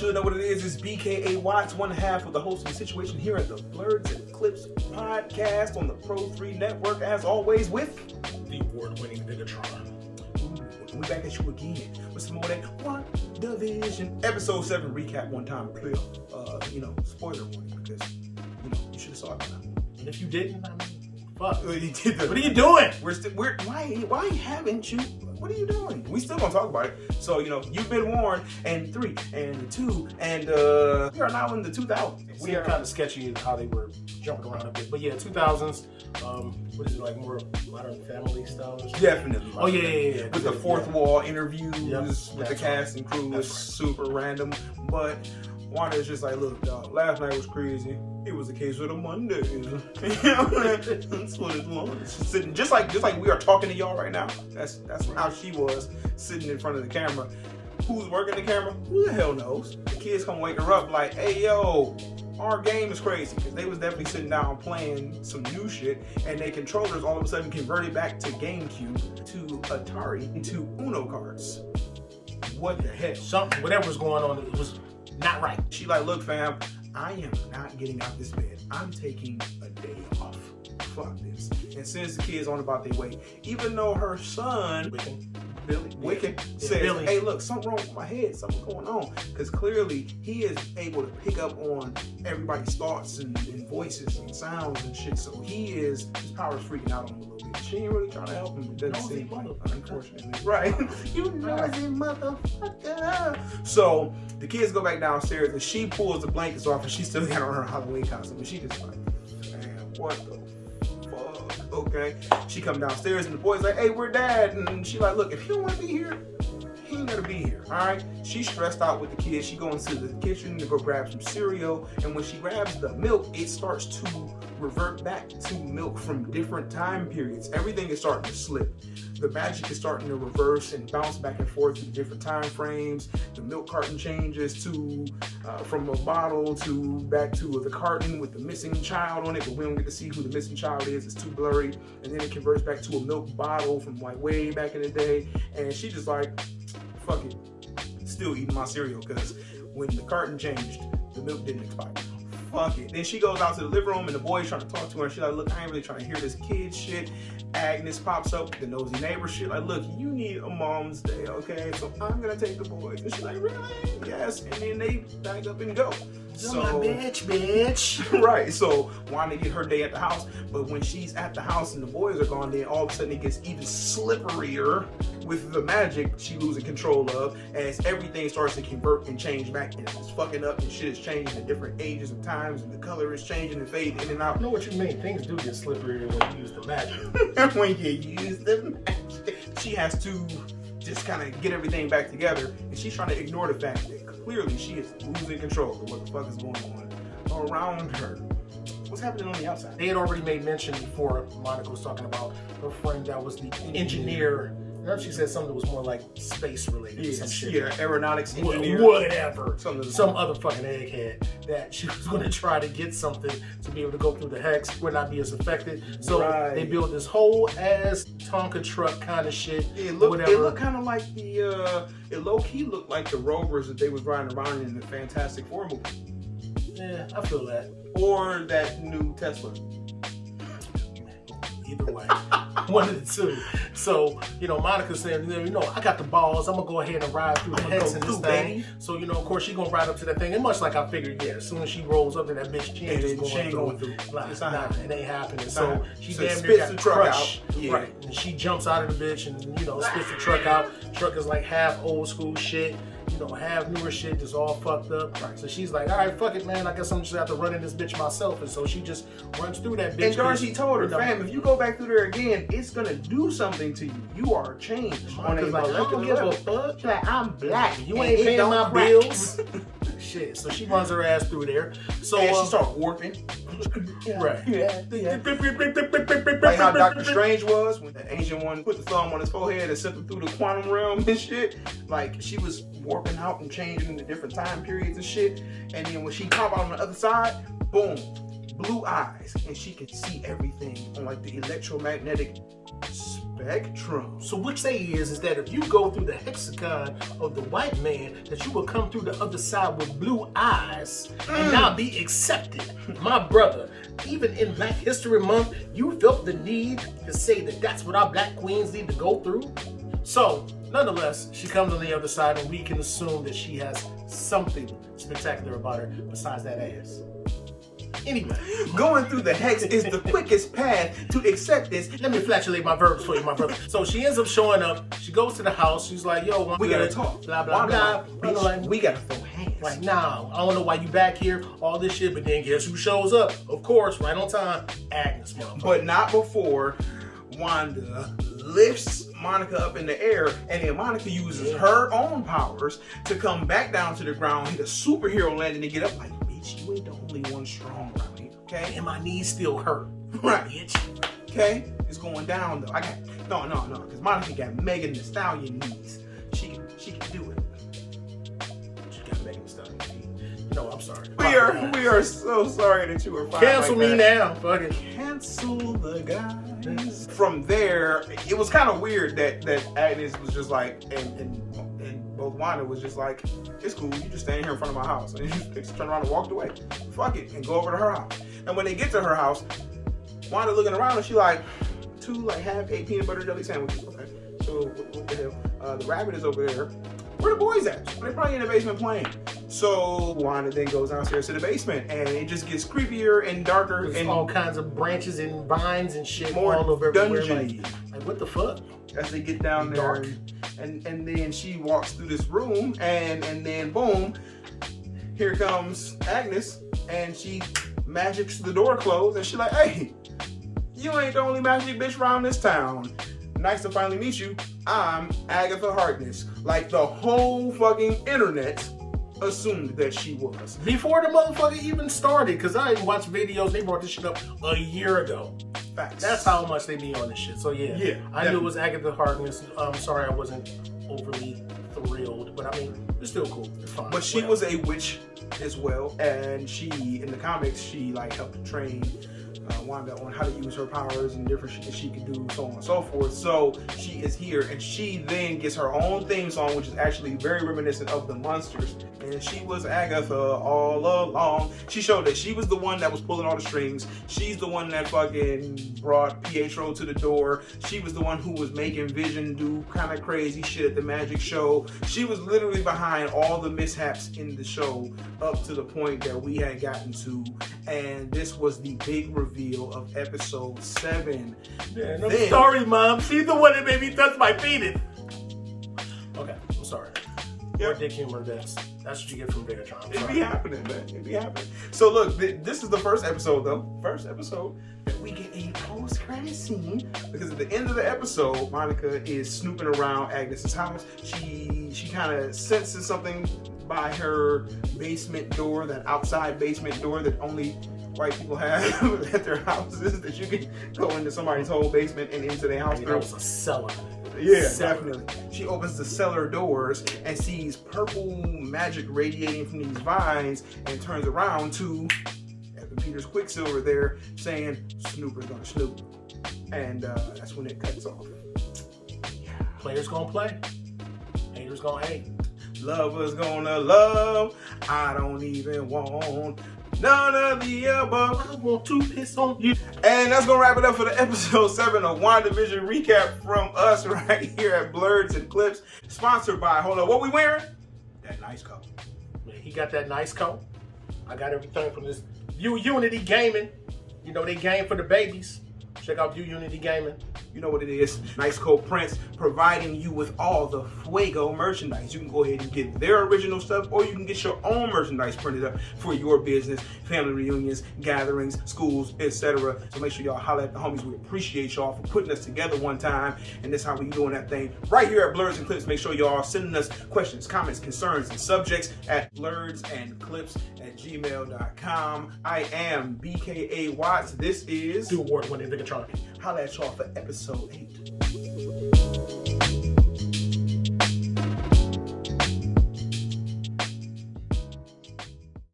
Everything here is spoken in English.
should know what it is. It's BKA Watts, one half of the host of the situation here at the Blerds and Clips podcast on the Pro 3 network, as always, with the award-winning Vigatron. We back at you again with some more of that WandaVision episode 7 recap one time player. Spoiler warning, because you should have saw it by now. And if you didn't, I mean, fuck. What are you doing? Why haven't you? What are you doing? We still gonna talk about it. So, you've been warned, and 3, and 2, and we are now in the 2000s. We are kind of sketchy how they were jumping around a bit. But yeah, 2000s, what is it, like more Modern Family style? Definitely. Oh, yeah. With the fourth wall interviews with the cast and crew was right. super random. But Wanda is just like, look, dog, last night was crazy. It was a case of the Mondays. That's what it was. Sitting just like we are talking to y'all right now. That's how she was sitting in front of the camera. Who's working the camera? Who the hell knows? The kids come wake her up like, hey yo, our game is crazy. Because they was definitely sitting down playing some new shit, and their controllers all of a sudden converted back to GameCube, to Atari, to Uno cards. What the hell? Whatever was going on, it was not right. She like, look fam, I am not getting out this bed. I'm taking a day off. Fuck this. And sends the kids on about their way. Even though her son, Wicked, says, Billy. hey look, something wrong with my head, something going on. Because clearly he is able to pick up on everybody's thoughts and voices and sounds and shit. So his power is freaking out on him a little bit. She ain't really trying to help him. It doesn't seem like, unfortunately. Right. You nosy motherfucker. So the kids go back downstairs and she pulls the blankets off and she still got on her Halloween costume. And she just like, man, what the fuck? Okay. She come downstairs and the boy's like, hey, we're dad. And she like, look, if he don't want to be here, he ain't gotta be here. Alright? She's stressed out with the kids. She goes into the kitchen to go grab some cereal. And when she grabs the milk, it starts to revert back to milk from different time periods. Everything is starting to slip. The magic is starting to reverse and bounce back and forth to different time frames. The milk carton changes to from a bottle to back to the carton with the missing child on it, but we don't get to see who the missing child is. It's too blurry. And then it converts back to a milk bottle from like way back in the day. And she just like, fuck it, still eating my cereal, because when the carton changed, the milk didn't expire. Fuck it. Then she goes out to the living room and the boy's trying to talk to her, and she's like, look, I ain't really trying to hear this kid shit. Agnes pops up with the nosy neighbor shit, like, look, you need a mom's day, okay? So I'm gonna take the boys. And she's like, really? Yes. And then they back up and go. So my bitch. Right. So Wanda get her day at the house, but when she's at the house and the boys are gone, then all of a sudden it gets even slipperier with the magic she losing control of, as everything starts to convert and change back, and it's fucking up, and shit is changing at different ages and times, and the color is changing and fading in and out. I know what you mean. Things do get slipperier when you use the magic. When you use the magic, she has to just kind of get everything back together, and she's trying to ignore the fact that clearly she is losing control of what the fuck is going on around her. What's happening on the outside? They had already made mention before. Monica was talking about her friend that was the engineer. Now she said something that was more like space related. Yeah, some shit. Yeah, aeronautics engineer. Whatever. Some other fucking egghead that she was going to try to get something to be able to go through the hex, would not be as affected. So they built this whole ass Tonka truck kind of shit. It looked kind of like it low key looked like the Rovers that they was riding around in the Fantastic Four movie. Yeah, I feel that. Or that new Tesla. Either way, one of the two. So, Monica said, I got the balls. I'm going to go ahead and ride through the hex in this thing. Baby. So, of course, she's going to ride up to that thing. And much like I figured, as soon as she rolls up to that bitch, she ain't going through. Nah, it ain't happening. So, she damn near got crushed. Yeah. Right. And she jumps out of the bitch and, spits the truck out. Truck is like half old school shit. Half newer shit, just all fucked up. Right. So she's like, all right, fuck it, man. I guess I'm just have to run in this bitch myself. And so she just runs through that bitch. And Darcy told her, fam, if you go back through there again, it's gonna do something to you. You are changed on a molecular level. She's like, I'm black. You ain't paying my bills. Shit. So she runs her ass through there. So and she starts warping. Right. Like how Dr. Strange was when the ancient one put the thumb on his forehead and sent him through the quantum realm and shit. Like she was warping out and changing into different time periods and shit. And then when she pop out on the other side, boom, blue eyes, and she can see everything on like the electromagnetic spectrum. spectrum. So what say is that if you go through the hexagon of the white man, that you will come through the other side with blue eyes and now be accepted. My brother, even in Black History Month, you felt the need to say that that's what our black queens need to go through. So, nonetheless, she comes on the other side and we can assume that she has something spectacular about her besides that ass. Anyway, going through the hex is the quickest path to acceptance. Let me flatulate my verbs for you, my brother. So she ends up showing up. She goes to the house. She's like, yo, we gotta talk. Blah, blah, blah. Bitch, we gotta throw hands. Like, nah, I don't know why you back here, all this shit, but then guess who shows up? Of course, right on time, Agnes, motherfucker. But not before Wanda lifts Monica up in the air, and then Monica uses her own powers to come back down to the ground, hit a superhero landing, and get up like, bitch, you ain't the only one strong around here, okay? And my knees still hurt. Right. Bitch. Okay? It's going down though. No, because Monica got Megan Thee Stallion knees. She can do it. She got Megan Thee Stallion knees. You know, I'm sorry. We are so sorry that you were fired. Cancel me now. Fuck it. Cancel the guys. From there, it was kind of weird that Agnes was just like, and both Wanda was just like, it's cool, you just stand here in front of my house. And they just turned around and walked away. Fuck it, and go over to her house. And when they get to her house, Wanda looking around and she like, 2 like half-ate peanut butter jelly sandwiches. Okay, so what the hell? The rabbit is over there. Where the boys at? They're probably in the basement playing. So Wanda then goes downstairs to the basement, and it just gets creepier and darker. There's and all kinds of branches and vines and shit more all over everywhere. dungeony. Like what the fuck? As they get down there, Dark. and then she walks through this room, and then boom, here comes Agnes, and she magics the door closed, and she like, hey, you ain't the only magic bitch around this town. Nice to finally meet you. I'm Agatha Harkness. Like the whole fucking internet assumed that she was. Before the motherfucker even started, because I even watched videos, they brought this shit up a year ago. Facts. That's how much they be on this shit. So yeah, I knew it was Agatha Harkness. I'm sorry I wasn't overly thrilled, but I mean, it's still cool. It's fine. But she was a witch as well, and she, in the comics, she like helped train Wanda on how to use her powers and different shit that she could do, so on and so forth. So she is here, and she then gets her own theme song, which is actually very reminiscent of the Munsters. And she was Agatha all along. She showed that she was the one that was pulling all the strings. She's the one that fucking brought Pietro to the door. She was the one who was making Vision do kind of crazy shit at the magic show. She was literally behind all the mishaps in the show up to the point that we had gotten to. And this was the big reveal of episode 7. Man, I'm sorry, Mom. She's the one that made me touch my penis. Okay, I'm sorry. More dick humor, that's what you get from Bigatron. It be happening, man. It be happening. So look, this is the first episode, though. First episode that we get a post-credit scene, because at the end of the episode, Monica is snooping around Agnes's house. She kind of senses something by her basement door, that outside basement door that only white people have at their houses, that you can go into somebody's whole basement and into their house. That was a cellar. Yeah, definitely. She opens the cellar doors and sees purple magic radiating from these vines, and turns around to Evan Peters Quicksilver there saying, Snooper's gonna snoop. And that's when it cuts off. Players gonna play, haters gonna hate. Lovers gonna love, I don't even want none of the above. I want to piss on you. And that's gonna wrap it up for the episode 7 of WandaVision recap from us right here at Blerds and Clips. Sponsored by, hold on, what we wearing? That nice coat. Man, he got that nice coat. I got everything from this View Unity Gaming. You know they game for the babies. Check out View Unity Gaming. You know what it is. Nice Coat Prints, providing you with all the Fuego merchandise. You can go ahead and get their original stuff, or you can get your own merchandise printed up for your business, family reunions, gatherings, schools, etc. So make sure y'all holler at the homies. We appreciate y'all for putting us together one time, and that's how we doing that thing right here at Blerds and Clips. Make sure y'all sending us questions, comments, concerns, and subjects at blerdsandclips@gmail.com. I am BKA Watts. This is the award-winning Bigatron. Holla at y'all for episode 8.